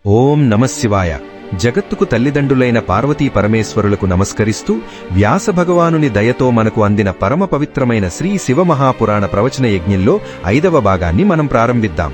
ఓం నమఃశివాయ. జగత్తుకు తల్లిదండ్రులైన పార్వతీ పరమేశ్వరులకు నమస్కరిస్తూ వ్యాస భగవానుని దయతో మనకు అందిన పరమ పవిత్రమైన శ్రీ శివమహాపురాణ ప్రవచన యజ్ఞంలో 5వ భాగాన్ని మనం ప్రారంభిద్దాం.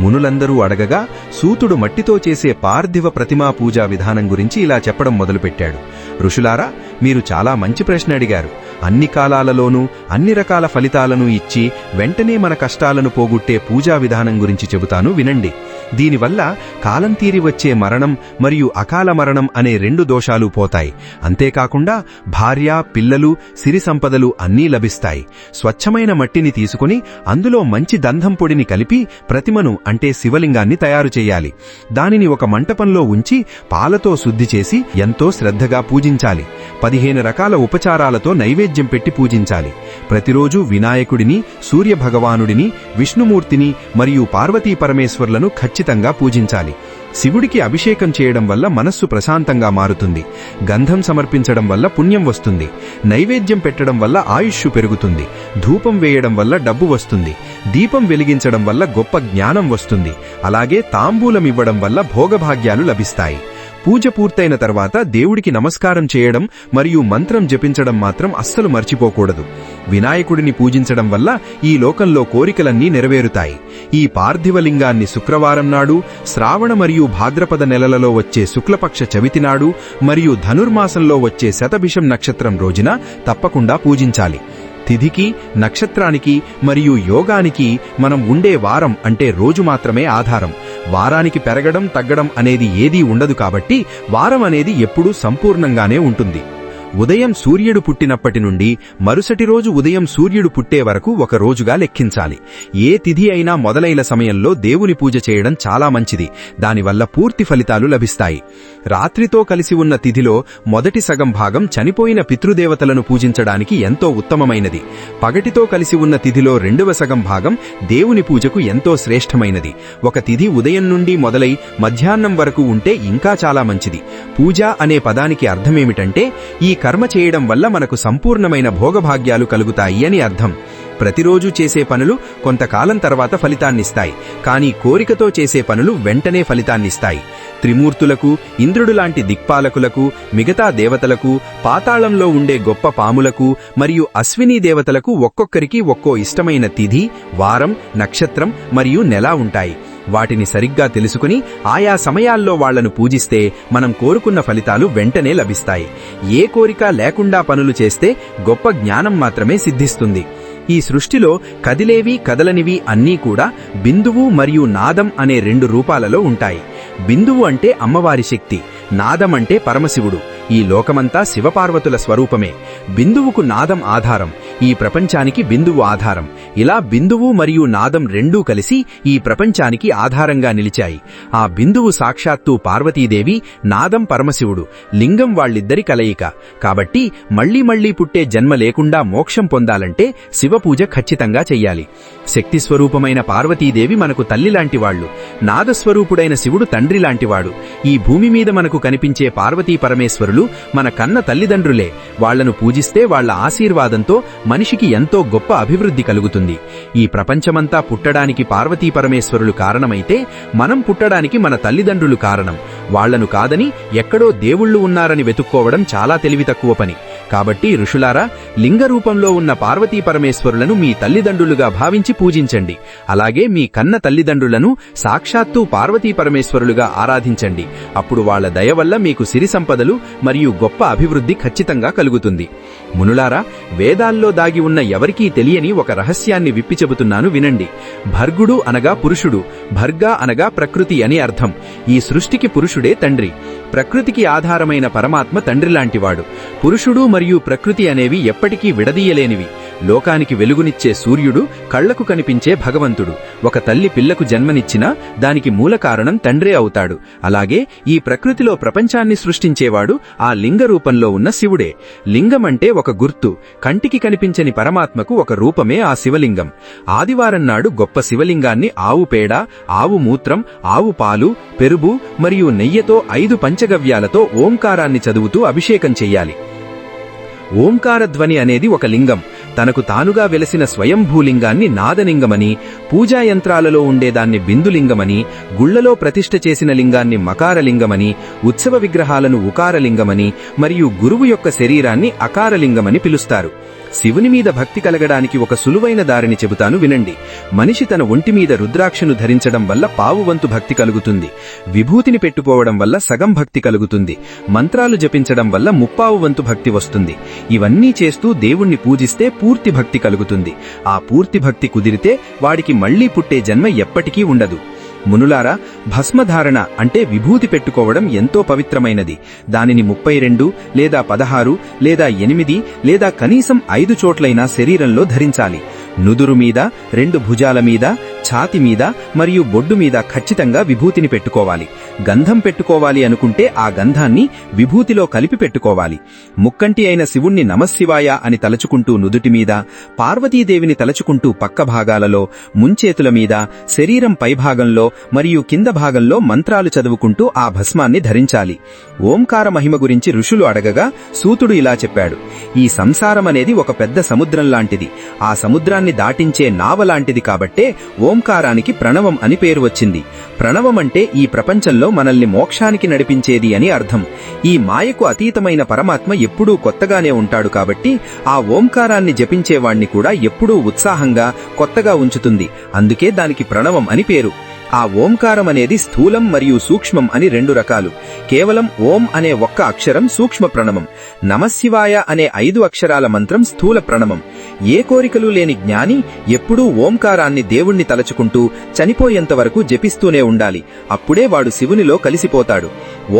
మునులందరూ అడగగా సూతుడు మట్టితో చేసే పార్థివ ప్రతిమా పూజా విధానం గురించి ఇలా చెప్పడం మొదలుపెట్టాడు. ఋషులారా, మీరు చాలా మంచి ప్రశ్న అడిగారు. అన్ని కాలాలలోనూ అన్ని రకాల ఫలితాలను ఇచ్చి వెంటనే మన కష్టాలను పోగొట్టే పూజా విధానం గురించి చెబుతాను, వినండి. దీనివల్ల కాలం తీరి వచ్చే మరణం మరియు అకాల మరణం అనే 2 దోషాలు పోతాయి. అంతేకాకుండా భార్య, పిల్లలు, సిరి సంపదలు అన్నీ లభిస్తాయి. స్వచ్ఛమైన మట్టిని తీసుకుని అందులో మంచి దంధం పొడిని కలిపి ప్రతిమను అంటే శివలింగాన్ని తయారు చేయాలి. దానిని ఒక మంటపంలో ఉంచి పాలతో శుద్ధి చేసి ఎంతో శ్రద్ధగా పూజించాలి. 15 రకాల ఉపచారాలతో నైవేద్యం పెట్టి పూజించాలి. ప్రతిరోజు వినాయకుడిని, సూర్యభగవానుడిని, విష్ణుమూర్తిని మరియు పార్వతీ పరమేశ్వర్లను ఖచ్చితంగా పూజించాలి. శివుడికి అభిషేకం చేయడం వల్ల మనస్సు ప్రశాంతంగా మారుతుంది. గంధం సమర్పించడం వల్ల పుణ్యం వస్తుంది. నైవేద్యం పెట్టడం వల్ల ఆయుష్షు పెరుగుతుంది. ధూపం వేయడం వల్ల డబ్బు వస్తుంది. దీపం వెలిగించడం వల్ల గొప్ప జ్ఞానం వస్తుంది. అలాగే తాంబూలమివ్వడం వల్ల భోగభాగ్యాలు లభిస్తాయి. పూజ పూర్తయిన తర్వాత దేవుడికి నమస్కారం చేయడం మరియు మంత్రం జపించడం మాత్రం అస్సలు మర్చిపోకూడదు. వినాయకుడిని పూజించడం వల్ల ఈ లోకంలో కోరికలన్నీ నెరవేరుతాయి. ఈ పార్థివలింగాన్ని శుక్రవారం నాడు, శ్రావణ మరియు భాద్రపద నెలలలో వచ్చే శుక్లపక్ష చవితి నాడు మరియు ధనుర్మాసంలో వచ్చే శతభిషం నక్షత్రం రోజున తప్పకుండా పూజించాలి. తిథికి, నక్షత్రానికి మరియు యోగానికి మనం ఉండే వారం అంటే రోజు మాత్రమే ఆధారం. వారానికి పెరగడం, తగ్గడం అనేది ఏదీ ఉండదు. కాబట్టి వారం అనేది ఎప్పుడూ సంపూర్ణంగానే ఉంటుంది. ఉదయం సూర్యుడు పుట్టినప్పటి నుండి మరుసటి రోజు ఉదయం సూర్యుడు పుట్టే వరకు ఒక రోజుగా లెక్కించాలి. ఏ తిథి అయినా మొదలైన సమయంలో దేవుని పూజ చేయడం చాలా మంచిది. దానివల్ల పూర్తి ఫలితాలు లభిస్తాయి. రాత్రితో కలిసి ఉన్న తిథిలో మొదటి సగం భాగం చనిపోయిన పితృదేవతలను పూజించడానికి ఎంతో ఉత్తమమైనది. పగటితో కలిసి ఉన్న తిథిలో 2వ సగం భాగం దేవుని పూజకు ఎంతో శ్రేష్టమైనది. ఒక తిథి ఉదయం నుండి మొదలై మధ్యాహ్నం వరకు ఉంటే ఇంకా చాలా మంచిది. పూజ అనే పదానికి అర్థమేమిటంటే ఈ కర్మ చేయడం వల్ల మనకు సంపూర్ణమైన భోగభాగ్యాలు కలుగుతాయి అని అర్థం. ప్రతిరోజు చేసే పనులు కొంతకాలం తర్వాత ఫలితాన్నిస్తాయి, కానీ కోరికతో చేసే పనులు వెంటనే ఫలితాన్నిస్తాయి. త్రిమూర్తులకు, ఇంద్రుడు లాంటి దిక్పాలకులకు, మిగతా దేవతలకు, పాతాళంలో ఉండే గొప్ప పాములకు మరియు అశ్వినీ దేవతలకు ఒక్కొక్కరికి ఒక్కో ఇష్టమైన తిథి, వారం, నక్షత్రం మరియు నెల ఉంటాయి. వాటిని సరిగ్గా తెలుసుకుని ఆయా సమయాల్లో వాళ్లను పూజిస్తే మనం కోరుకున్న ఫలితాలు వెంటనే లభిస్తాయి. ఏ కోరిక లేకుండా పనులు చేస్తే గొప్ప జ్ఞానం మాత్రమే సిద్ధిస్తుంది. ఈ సృష్టిలో కదిలేవి, కదలనివి అన్నీ కూడా బిందువు మరియు నాదం అనే 2 రూపాలలో ఉంటాయి. బిందువు అంటే అమ్మవారి శక్తి, నాదం అంటే పరమశివుడు. ఈ లోకమంతా శివపార్వతుల స్వరూపమే. బిందువుకు నాదం ఆధారం, ఈ ప్రపంచానికి బిందువు ఆధారం. ఇలా బిందువు మరియు నాదం రెండూ కలిసి ఈ ప్రపంచానికి ఆధారంగా నిలిచాయి. ఆ బిందువు సాక్షాత్తు పార్వతీదేవి, నాదం పరమశివుడు, లింగం వాళ్ళిద్దరి కలయిక. కాబట్టి మళ్లీ మళ్లీ పుట్టే జన్మ లేకుండా మోక్షం పొందాలంటే శివపూజ ఖచ్చితంగా చెయ్యాలి. శక్తి స్వరూపమైన పార్వతీదేవి మనకు తల్లిలాంటి వాళ్లు, నాదస్వరూపుడైన శివుడు తండ్రి లాంటివాడు. ఈ భూమి మీద మనకు కనిపించే పార్వతీ పరమేశ్వరులు మన కన్న తల్లిదండ్రులే. వాళ్లను పూజిస్తే వాళ్ల ఆశీర్వాదంతో మనిషికి ఎంతో గొప్ప అభివృద్ధి కలుగుతుంది. ఈ ప్రపంచమంతా పుట్టడానికి పార్వతీ పరమేశ్వరులు కారణమైతే మనం పుట్టడానికి మన తల్లిదండ్రులు కారణం. వాళ్లను కాదని ఎక్కడో దేవుళ్లు ఉన్నారని వెతుక్కోవడం చాలా తెలివి తక్కువ పని. కాబట్టి ఋషులారా, లింగ రూపంలో ఉన్న పార్వతీ పరమేశ్వరులను మీ తల్లిదండ్రులుగా భావించి పూజించండి. అలాగే మీ కన్న తల్లిదండ్రులను సాక్షాత్తు పార్వతీ పరమేశ్వరులుగా ఆరాధించండి. అప్పుడు వాళ్ల దయ వల్ల మీకు సిరి సంపదలు మరియు గొప్ప అభివృద్ధి ఖచ్చితంగా కలుగుతుంది. మునులారా, వేదాల్లో దాగి ఉన్న ఎవరికీ తెలియని ఒక రహస్యాన్ని విప్పి చెబుతున్నాను, వినండి. భర్గుడు అనగా పురుషుడు, భర్గా అనగా ప్రకృతి అని అర్థం. ఈ సృష్టికి పురుషుడే తండ్రి. ప్రకృతికి ఆధారమైన పరమాత్మ తండ్రిలాంటివాడు. పురుషుడు మరియు ప్రకృతి అనేవి ఎప్పటికీ విడదీయలేనివి. లోకానికి వెలుగునిచ్చే సూర్యుడు, కళ్లకు కనిపించే భగవంతుడు. ఒక తల్లి పిల్లకు జన్మనిచ్చినా దానికి మూల కారణం తండ్రే అవుతాడు. అలాగే ఈ ప్రకృతిలో ప్రపంచాన్ని సృష్టించేవాడు ఆ లింగ రూపంలో ఉన్న శివుడే. లింగం అంటే ఒక గుర్తు. కంటికి కనిపించని పరమాత్మకు ఒక రూపమే ఆ శివలింగం. ఆదివారం నాడు గొప్ప శివలింగాన్ని ఆవు పేడ, ఆవు మూత్రం, ఆవు పాలు, పెరుగు మరియు నెయ్యితో 5 పంచగవ్యాలతో ఓంకారాన్ని చదువుతూ అభిషేకం చెయ్యాలి. ఓంకార ధ్వని అనేది ఒక లింగం. తనకు తానుగా వెలసిన స్వయంభూలింగాన్ని నాదలింగమని, పూజాయంత్రాలలో ఉండేదాన్ని బిందులింగమని, గుళ్లలో ప్రతిష్ఠ చేసిన లింగాన్ని మకారలింగమని, ఉత్సవ విగ్రహాలను ఉకారలింగమని మరియు గురువు యొక్క శరీరాన్ని అకారలింగమని పిలుస్తారు. శివుని మీద భక్తి కలగడానికి ఒక సులువైన దారిని చెబుతాను వినండి. మనిషి తన ఒంటి మీద రుద్రాక్షను ధరించడం వల్ల పావువంతు భక్తి కలుగుతుంది. విభూతిని పెట్టుకోవడం వల్ల సగం భక్తి కలుగుతుంది. మంత్రాలు జపించడం వల్ల ముప్పావు వంతు భక్తి వస్తుంది. ఇవన్నీ చేస్తూ దేవుణ్ణి పూజిస్తే పూర్తి భక్తి కలుగుతుంది. ఆ పూర్తి భక్తి కుదిరితే వాడికి మళ్లీ పుట్టే జన్మ ఎప్పటికీ ఉండదు. మునులారా, భస్మధారణ అంటే విభూతి పెట్టుకోవడం ఎంతో పవిత్రమైనది. దానిని 32 లేదా 16 లేదా 8 లేదా కనీసం 5 చోట్లైనా శరీరంలో ధరించాలి. నుదురు మీద, 2 భుజాల మీద, ఛాతి మీద మరియు బొడ్డు మీద ఖచ్చితంగా విభూతిని పెట్టుకోవాలి. గంధం పెట్టుకోవాలి అనుకుంటే ఆ గంధాన్ని విభూతిలో కలిపి పెట్టుకోవాలి. ముక్కంటి అయిన శివుణ్ణి నమశివాయ అని తలచుకుంటూ నుదుటి మీద, పార్వతీదేవిని తలచుకుంటూ పక్క భాగాలలో, ముంచేతుల మీద, శరీరం పైభాగంలో మరియు కింద భాగంలో మంత్రాలు చదువుకుంటూ ఆ భస్మాన్ని ధరించాలి. ఓంకార మహిమ గురించి ఋషులు అడగగా సూతుడు ఇలా చెప్పాడు: ఈ సంసారం అనేది ఒక పెద్ద సముద్రం లాంటిది. ఆ సముద్రాన్ని దాటించే నావ లాంటిది కాబట్టే ఓంకారానికి ప్రణవం అని పేరు వచ్చింది. ప్రణవం అంటే ఈ ప్రపంచంలో మనల్ని మోక్షానికి నడిపించేది అని అర్థం. ఈ మాయకు అతీతమైన పరమాత్మ ఎప్పుడూ కొత్తగానే ఉంటాడు కాబట్టి ఆ ఓంకారాన్ని జపించేవాణ్ణి కూడా ఎప్పుడూ ఉత్సాహంగా, కొత్తగా ఉంచుతుంది. అందుకే దానికి ప్రణవం అని పేరు. ఆ ఓంకారం అనేది స్థూలం మరియు సూక్ష్మం అని 2 రకాలు. కేవలం ఓం అనే ఒక్క అక్షరం సూక్ష్మ ప్రణవం. నమశివాయ అనే 5 అక్షరాల మంత్రం స్థూల ప్రణవం. ఏ కోరికలు లేని జ్ఞాని ఎప్పుడూ ఓంకారాన్ని దేవుణ్ణి తలచుకుంటూ చనిపోయేంత వరకు జపిస్తూనే ఉండాలి. అప్పుడే వాడు శివునిలో కలిసిపోతాడు.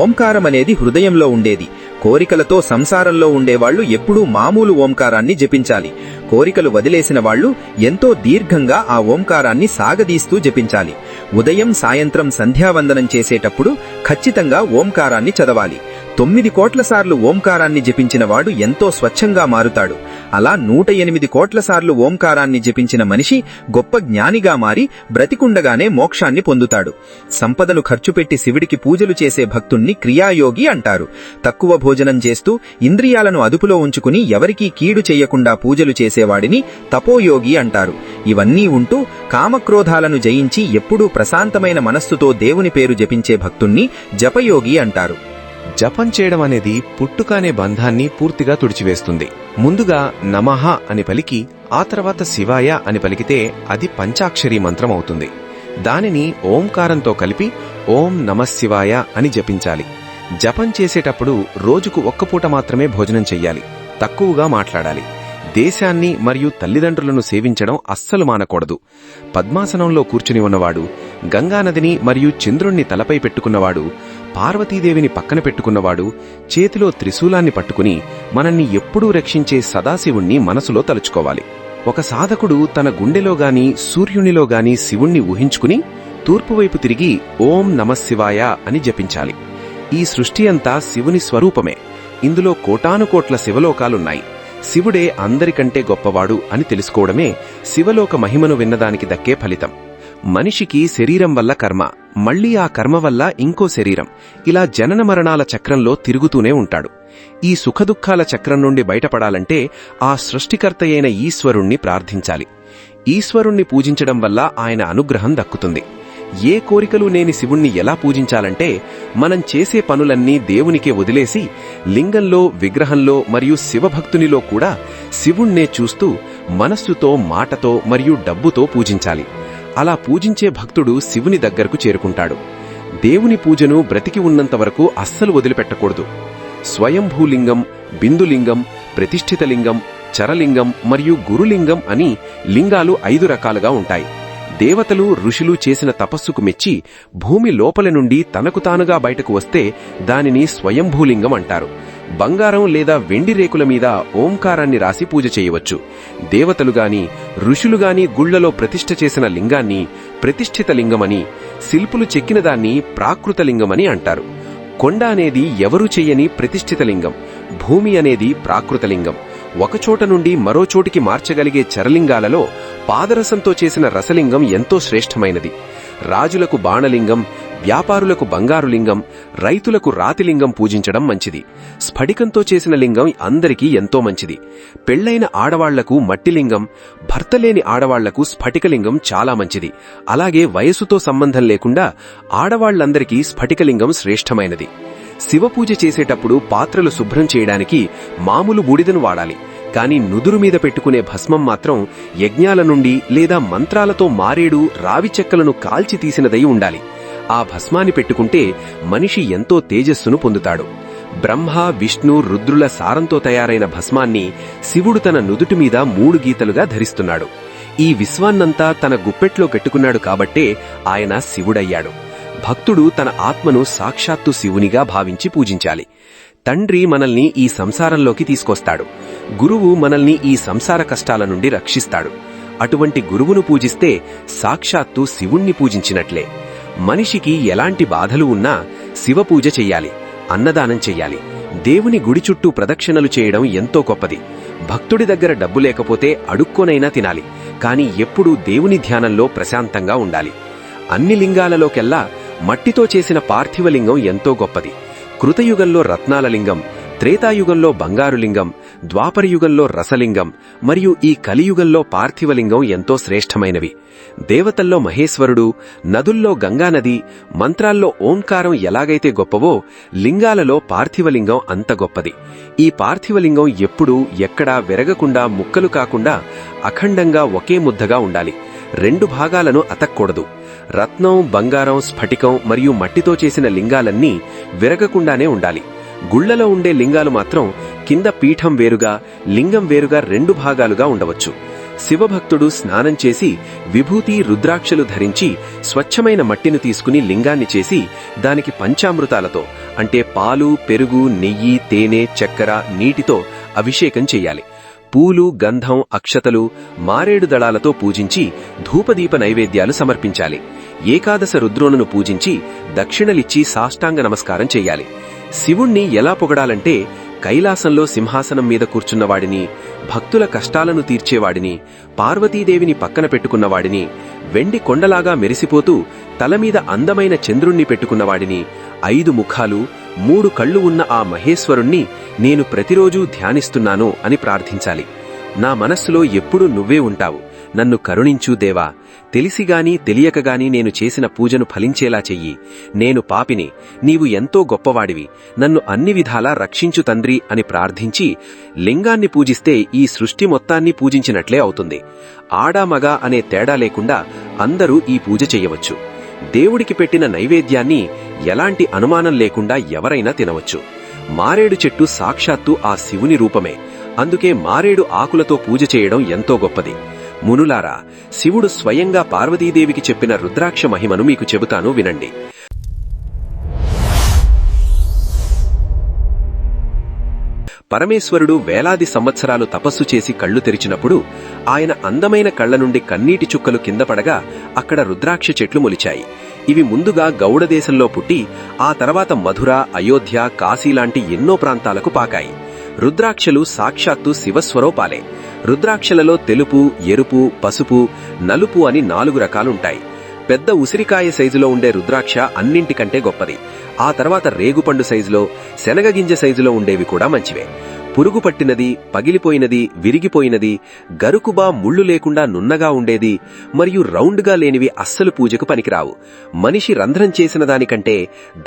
ఓంకారం అనేది హృదయంలో ఉండేది. కోరికలతో సంసారంలో ఉండేవాళ్లు ఎప్పుడూ మామూలు ఓంకారాన్ని జపించాలి. కోరికలు వదిలేసిన వాళ్లు ఎంతో దీర్ఘంగా ఆ ఓంకారాన్ని సాగదీస్తూ జపించాలి. ఉదయం, సాయంత్రం సంధ్యావందనం చేసేటప్పుడు ఖచ్చితంగా ఓంకారాన్ని చదవాలి. 9 కోట్ల సార్లు ఓంకారాన్ని జపించిన వాడు ఎంతో స్వచ్ఛంగా మారుతాడు. అలా 108 కోట్ల సార్లు ఓంకారాన్ని జపించిన మనిషి గొప్ప జ్ఞానిగా మారి బ్రతికుండగానే మోక్షాన్ని పొందుతాడు. సంపదను ఖర్చుపెట్టి శివుడికి పూజలు చేసే భక్తుణ్ణి క్రియాయోగి అంటారు. తక్కువ భోజనం చేస్తూ ఇంద్రియాలను అదుపులో ఉంచుకుని ఎవరికీ కీడు చెయ్యకుండా పూజలు చేసేవాడిని తపోయోగి అంటారు. ఇవన్నీ ఉంటూ కామక్రోధాలను జయించి ఎప్పుడూ ప్రశాంతమైన మనస్సుతో దేవుని పేరు జపించే భక్తుణ్ణి జపయోగి అంటారు. జపం చేయడం అనేది పుట్టుకానే బంధాన్ని పూర్తిగా తుడిచివేస్తుంది. ముందుగా నమః అని పలికి ఆ తర్వాత శివాయ అని పలికితే అది పంచాక్షరీ మంత్రం అవుతుంది. దానిని ఓంకారంతో కలిపి ఓం నమఃశివాయ అని జపించాలి. జపం చేసేటప్పుడు రోజుకు 1 పూట మాత్రమే భోజనం చెయ్యాలి. తక్కువగా మాట్లాడాలి. దేశాన్ని మరియు తల్లిదండ్రులను సేవించడం అస్సలు మానకూడదు. పద్మాసనంలో కూర్చుని ఉన్నవాడు, గంగానదిని మరియు చంద్రుణ్ణి తలపై పెట్టుకున్నవాడు, పార్వతీదేవిని పక్కన పెట్టుకున్నవాడు, చేతిలో త్రిశూలాన్ని పట్టుకుని మనల్ని ఎప్పుడూ రక్షించే సదాశివుణ్ణి మనసులో తలుచుకోవాలి. ఒక సాధకుడు తన గుండెలోగాని సూర్యునిలోగాని శివుణ్ణి ఊహించుకుని తూర్పువైపు తిరిగి ఓం నమఃశివాయ అని జపించాలి. ఈ సృష్టి అంతా శివుని స్వరూపమే. ఇందులో కోటానుకోట్ల శివలోకాలున్నాయి. శివుడే అందరికంటే గొప్పవాడు అని తెలుసుకోవడమే శివలోక మహిమను విన్నదానికి దక్కే ఫలితం. మనిషికి శరీరం వల్ల కర్మ, మళ్లీ ఆ కర్మ వల్ల ఇంకో శరీరం, ఇలా జనన మరణాల చక్రంలో తిరుగుతూనే ఉంటాడు. ఈ సుఖదుఖాల చక్రం నుండి బయటపడాలంటే ఆ సృష్టికర్తయైన ఈశ్వరుణ్ణి ప్రార్థించాలి. ఈశ్వరుణ్ణి పూజించడం వల్ల ఆయన అనుగ్రహం దక్కుతుంది. ఏ కోరికలు లేని శివుణ్ణి ఎలా పూజించాలంటే మనం చేసే పనులన్నీ దేవునికే వదిలేసి లింగంలో, విగ్రహంలో మరియు శివభక్తునిలో కూడా శివుణ్ణే చూస్తూ మనస్సుతో, మాటతో మరియు డబ్బుతో పూజించాలి. అలా పూజించే భక్తుడు శివుని దగ్గరకు చేరుకుంటాడు. దేవుని పూజను బ్రతికి ఉన్నంత వరకు అస్సలు వదిలిపెట్టకూడదు. స్వయంభూలింగం, బిందులింగం, ప్రతిష్ఠితలింగం, చరలింగం మరియు గురులింగం అని లింగాలు 5 రకాలుగా ఉంటాయి. దేవతలు, ఋషులు చేసిన తపస్సుకు మెచ్చి భూమి లోపల నుండి తనకు తానుగా బయటకు వస్తే దానిని స్వయంభూలింగం అంటారు. బంగారం లేదా వెండి రేకుల మీద ఓంకారాన్ని రాసి పూజ చేయవచ్చు. దేవతలుగాని, ఋషులుగాని గుళ్లలో ప్రతిష్ఠ చేసిన లింగాన్ని ప్రతిష్ఠిత లింగమని, శిల్పులు చెక్కిన దాన్ని ప్రాకృత లింగమని అంటారు. కొండ అనేది ఎవరూ చెయ్యని ప్రతిష్ఠిత లింగం, భూమి అనేది ప్రాకృతలింగం. ఒకచోట నుండి మరో చోటికి మార్చగలిగే చరలింగాలలో పాదరసంతో చేసిన రసలింగం ఎంతో శ్రేష్టమైనది. రాజులకు బాణలింగం, వ్యాపారులకు బంగారు లింగం, రైతులకు రాతిలింగం పూజించడం మంచిది. స్ఫటికంతో చేసిన లింగం అందరికీ ఎంతో మంచిది. పెళ్లైన ఆడవాళ్లకు మట్టిలింగం, భర్తలేని ఆడవాళ్లకు స్ఫటికలింగం చాలా మంచిది. అలాగే వయసుతో సంబంధం లేకుండా ఆడవాళ్లందరికీ స్ఫటికలింగం శ్రేష్టమైనది. శివపూజ చేసేటప్పుడు పాత్రలు శుభ్రం చేయడానికి మామూలు బూడిదను వాడాలి. కాని నుదురు మీద పెట్టుకునే భస్మం మాత్రం యజ్ఞాల నుండి లేదా మంత్రాలతో మారేడు, రావి చెక్కలను కాల్చి తీసినదై ఉండాలి. ఆ భస్మాన్ని పెట్టుకుంటే మనిషి ఎంతో తేజస్సును పొందుతాడు. బ్రహ్మ, విష్ణు, రుద్రుల సారంతో తయారైన భస్మాన్ని శివుడు తన నుదుటి మీద 3 గీతలుగా ధరిస్తున్నాడు. ఈ విశ్వాన్నంతా తన గుప్పెట్లో పెట్టుకున్నాడు కాబట్టే ఆయన శివుడయ్యాడు. భక్తుడు తన ఆత్మను సాక్షాత్తు శివునిగా భావించి పూజించాలి. తండ్రి మనల్ని ఈ సంసారంలోకి తీసుకొస్తాడు. గురువు మనల్ని ఈ సంసార కష్టాల నుండి రక్షిస్తాడు. అటువంటి గురువును పూజిస్తే సాక్షాత్తు శివుణ్ణి పూజించినట్లే. మనిషికి ఎలాంటి బాధలు ఉన్నా శివపూజ చెయ్యాలి, అన్నదానం చెయ్యాలి. దేవుని గుడి చుట్టూ ప్రదక్షిణలు చేయడం ఎంతో గొప్పది. భక్తుడి దగ్గర డబ్బు లేకపోతే అడుక్కోనైనా తినాలి. కాని ఎప్పుడూ దేవుని ధ్యానంలో ప్రశాంతంగా ఉండాలి. అన్ని లింగాలలోకెల్లా మట్టితో చేసిన పార్థివలింగం ఎంతో గొప్పది. కృతయుగంలో రత్నాల లింగం, త్రేతాయుగంలో బంగారు లింగం, ద్వాపరయుగంలో రసలింగం మరియు ఈ కలియుగంలో పార్థివలింగం ఎంతో శ్రేష్టమైనవి. దేవతల్లో మహేశ్వరుడు, నదుల్లో గంగానది, మంత్రాల్లో ఓంకారం ఎలాగైతే గొప్పవో లింగాలలో పార్థివలింగం అంత గొప్పది. ఈ పార్థివలింగం ఎప్పుడూ ఎక్కడా విరగకుండా, ముక్కలు కాకుండా అఖండంగా ఒకే ముద్దగా ఉండాలి. 2 భాగాలను అతక్కూడదు. రత్నం, బంగారం, స్ఫటికం మరియు మట్టితో చేసిన లింగాలన్నీ విరగకుండానే ఉండాలి. గుళ్లలో ఉండే లింగాలు మాత్రం కింద పీఠం వేరుగా, లింగం వేరుగా 2 భాగాలుగా ఉండవచ్చు. శివభక్తుడు స్నానం చేసి విభూతి, రుద్రాక్షలు ధరించి స్వచ్ఛమైన మట్టిని తీసుకుని లింగాన్ని చేసి దానికి పంచామృతాలతో అంటే పాలు, పెరుగు, నెయ్యి, తేనె, చక్కెర, నీటితో అభిషేకం చెయ్యాలి. పూలు, గంధం, అక్షతలు, మారేడు దళాలతో పూజించి ధూపదీప నైవేద్యాలు సమర్పించాలి. ఏకాదశ రుద్రోణను పూజించి దక్షిణలిచ్చి సాష్టాంగ నమస్కారం చెయ్యాలి. శివుణ్ణి ఎలా పొగడాలంటే కైలాసంలో సింహాసనం మీద కూర్చున్నవాడిని, భక్తుల కష్టాలను తీర్చేవాడిని, పార్వతీదేవిని పక్కన పెట్టుకున్నవాడిని, వెండి కొండలాగా మెరిసిపోతూ తలమీద అందమైన చంద్రుణ్ణి పెట్టుకున్నవాడిని, 5 ముఖాలు, 3 కళ్ళు ఉన్న ఆ మహేశ్వరుణ్ణి నేను ప్రతిరోజూ ధ్యానిస్తున్నాను అని ప్రార్థించాలి. నా మనస్సులో ఎప్పుడూ నువ్వే ఉంటావు, నన్ను కరుణించు దేవా, తెలిసిగాని తెలియకగాని నేను చేసిన పూజను ఫలించేలా చెయ్యి. నేను పాపిని, నీవు ఎంతో గొప్పవాడివి, నన్ను అన్ని విధాలా రక్షించు తండ్రి అని ప్రార్థించి లింగాన్ని పూజిస్తే ఈ సృష్టి మొత్తాన్ని పూజించినట్లే అవుతుంది. ఆడా మగ అనే తేడా లేకుండా అందరూ ఈ పూజ చెయ్యవచ్చు. దేవుడికి పెట్టిన నైవేద్యాన్ని ఎలాంటి అనుమానం లేకుండా ఎవరైనా తినవచ్చు. మారేడు చెట్టు సాక్షాత్తు ఆ శివుని రూపమే. అందుకే మారేడు ఆకులతో పూజ చేయడం ఎంతో గొప్పది. మునులారా, శివుడు స్వయంగా పార్వతీదేవికి చెప్పిన రుద్రాక్ష మహిమను మీకు చెబుతాను, వినండి. పరమేశ్వరుడు వేలాది సంవత్సరాలు తపస్సు చేసి కళ్లు తెరిచినప్పుడు ఆయన అందమైన కళ్ల నుండి కన్నీటి చుక్కలు కింద పడగా అక్కడ రుద్రాక్ష చెట్లు మొలిచాయి. ఇవి ముందుగా గౌడదేశంలో పుట్టి ఆ తర్వాత మధుర, అయోధ్య, కాశీలాంటి ఎన్నో ప్రాంతాలకు పాకాయి. రుద్రాక్షలు సాక్షాత్తు శివస్వరూపాలే. రుద్రాక్షలలో తెలుపు, ఎరుపు, పసుపు, నలుపు అని 4 రకాలుంటాయి. పెద్ద ఉసిరికాయ సైజులో ఉండే రుద్రాక్ష అన్నింటికంటే గొప్పది. ఆ తర్వాత రేగుపండు సైజులో, శనగగింజ సైజులో ఉండేవి కూడా మంచివే. పురుగు పట్టినది, పగిలిపోయినది, విరిగిపోయినది, గరుకుబా ముళ్ళు లేకుండా నున్నగా ఉండేది మరియు రౌండ్గా లేనివి అస్సలు పూజకు పనికిరావు. మనిషి రంధ్రం చేసిన దానికంటే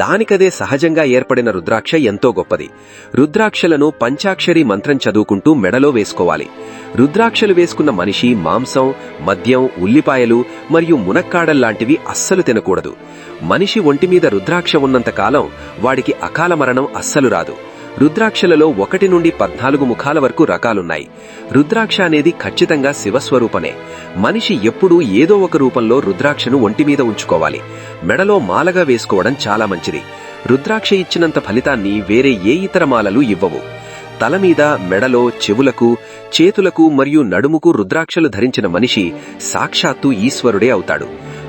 దానికదే సహజంగా ఏర్పడిన రుద్రాక్ష ఎంతో గొప్పది. రుద్రాక్షలను పంచాక్షరి మంత్రం చదువుకుంటూ మెడలో వేసుకోవాలి. రుద్రాక్షలు వేసుకున్న మనిషి మాంసం, మద్యం, ఉల్లిపాయలు మరియు మునక్కాడల్లాంటివి అస్సలు తినకూడదు. మనిషి ఒంటిమీద రుద్రాక్ష ఉన్నంతకాలం వాడికి అకాల మరణం అస్సలు రాదు. రుద్రాక్షలలో 1 నుండి 14 ముఖాల వరకు రకాలున్నాయి. రుద్రాక్ష అనేది ఖచ్చితంగా శివస్వరూపమే. మనిషి ఎప్పుడూ ఏదో ఒక రూపంలో రుద్రాక్షను ఒంటిమీద ఉంచుకోవాలి. మెడలో మాలగా వేసుకోవడం చాలా మంచిది. రుద్రాక్ష ఇచ్చినంత ఫలితాన్ని వేరే ఏ ఇతర మాలలు ఇవ్వవు. తలమీద, మెడలో, చెవులకు, చేతులకు మరియు నడుముకు రుద్రాక్షలు ధరించిన మనిషి సాక్షాత్తు ఈశ్వరుడే అవుతాడు.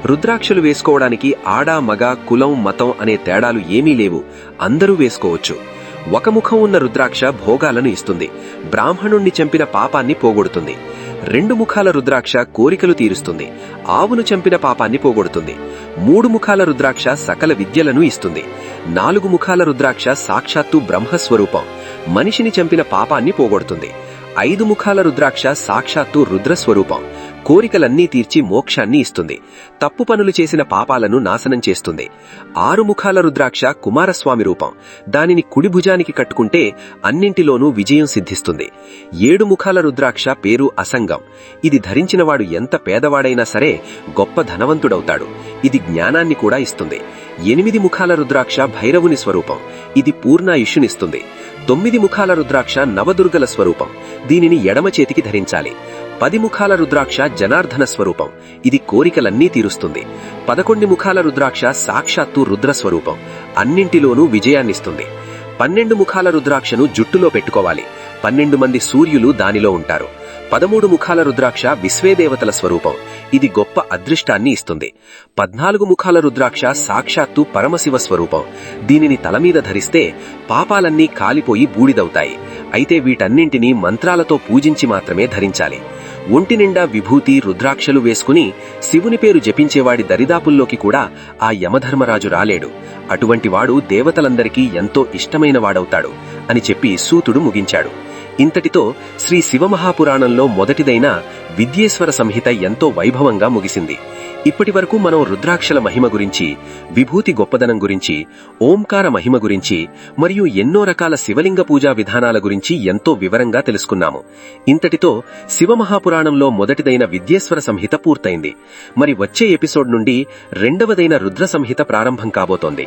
రుద్రాక్షలు వేసుకోవడానికి ఆడా, మగ, కులం, మతం అనే తేడాలు ఏమీ లేవు. అందరూ వేసుకోవచ్చు. ఒక ముఖం ఉన్న రుద్రాక్ష భోగాలను ఇస్తుంది. బ్రాహ్మణుణ్ణి చంపిన పాపాన్ని పోగొడుతుంది. 2 ముఖాల రుద్రాక్ష కోరికలు తీరుస్తుంది, ఆవును చంపిన పాపాన్ని పోగొడుతుంది. 3 ముఖాల రుద్రాక్ష సకల విద్యలను ఇస్తుంది. 4 ముఖాల రుద్రాక్ష సాక్షాత్తు బ్రహ్మస్వరూపం, మనిషిని చంపిన పాపాన్ని పోగొడుతుంది. 5 ముఖాల రుద్రాక్ష సాక్షాత్తు రుద్రస్వరూపం, కోరికలన్నీ తీర్చి మోక్షాన్ని ఇస్తుంది, తప్పు పనులు చేసిన పాపాలను నాశనం చేస్తుంది. 6 ముఖాల రుద్రాక్ష కుమారస్వామి రూపం, దానిని కుడి భుజానికి కట్టుకుంటే అన్నింటిలోనూ విజయం సిద్ధిస్తుంది. 7 ముఖాల రుద్రాక్ష పేరు అసంగం, ఇది ధరించినవాడు ఎంత పేదవాడైనా సరే గొప్ప ధనవంతుడవుతాడు, ఇది జ్ఞానాన్ని కూడా ఇస్తుంది. 8 ముఖాల రుద్రాక్ష భైరవుని స్వరూపం, ఇది పూర్ణాయుష్యునిస్తుంది. 9 ముఖాల రుద్రాక్ష నవదుర్గల స్వరూపం, దీనిని ఎడమ చేతికి ధరించాలి. 10 ముఖాల రుద్రాక్ష జనార్దన స్వరూపం, ఇది కోరికలన్నీ తీరుస్తుంది. 11 ముఖాల రుద్రాక్ష సాక్షాత్తు రుద్రస్వరూపం, అన్నింటిలోనూ విజయాన్నిస్తుంది. 12 ముఖాల రుద్రాక్షను జుట్టులో పెట్టుకోవాలి, 12 మంది సూర్యులు దానిలో ఉంటారు. 13 ముఖాల రుద్రాక్ష విశ్వేదేవతల స్వరూపం, ఇది గొప్ప అదృష్టాన్ని ఇస్తుంది. 14 ముఖాల రుద్రాక్ష సాక్షాత్తు పరమశివ స్వరూపం, దీనిని తలమీద ధరిస్తే పాపాలన్నీ కాలిపోయి బూడిదవుతాయి. అయితే వీటన్నింటినీ మంత్రాలతో పూజించి మాత్రమే ధరించాలి. ఒంటి నిండా విభూతి రుద్రాక్షలు వేసుకుని శివుని పేరు జపించేవాడి దరిదాపుల్లోకి కూడా ఆ యమధర్మరాజు రాలేడు, అటువంటి వాడు దేవతలందరికీ ఎంతో ఇష్టమైన వాడవుతాడు అని చెప్పి సూతుడు ముగించాడు. ఇంతటితో శ్రీ శివమహాపురాణంలో మొదటిదైన విద్యేశ్వర సంహిత ఎంతో వైభవంగా ముగిసింది. ఇప్పటివరకు మనం రుద్రాక్షల మహిమ గురించి, విభూతి గొప్పదనం గురించి, ఓంకార మహిమ గురించి మరియు ఎన్నో రకాల శివలింగ పూజా విధానాల గురించి ఎంతో వివరంగా తెలుసుకున్నాము. ఇంతటితో శివమహాపురాణంలో మొదటిదైన విద్యేశ్వర సంహిత పూర్తయింది. మరి వచ్చే ఎపిసోడ్ నుండి 2వదైన రుద్ర సంహిత ప్రారంభం కాబోతోంది.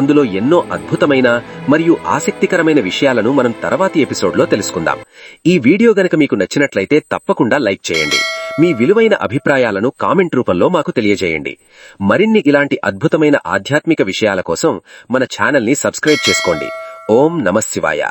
అందులో ఎన్నో అద్భుతమైన మరియు ఆసక్తికరమైన విషయాలను మనం తర్వాతి ఎపిసోడ్లో తెలుసుకుందాం. ఈ వీడియో గనక మీకు నచ్చినట్లయితే తప్పకుండా లైక్ చేయండి. మీ విలువైన అభిప్రాయాలను కామెంట్ రూపంలో మాకు తెలియజేయండి. మరిన్ని ఇలాంటి అద్భుతమైన ఆధ్యాత్మిక విషయాల కోసం మన ఛానల్ని సబ్స్క్రైబ్ చేసుకోండి. ఓం నమః శివాయ.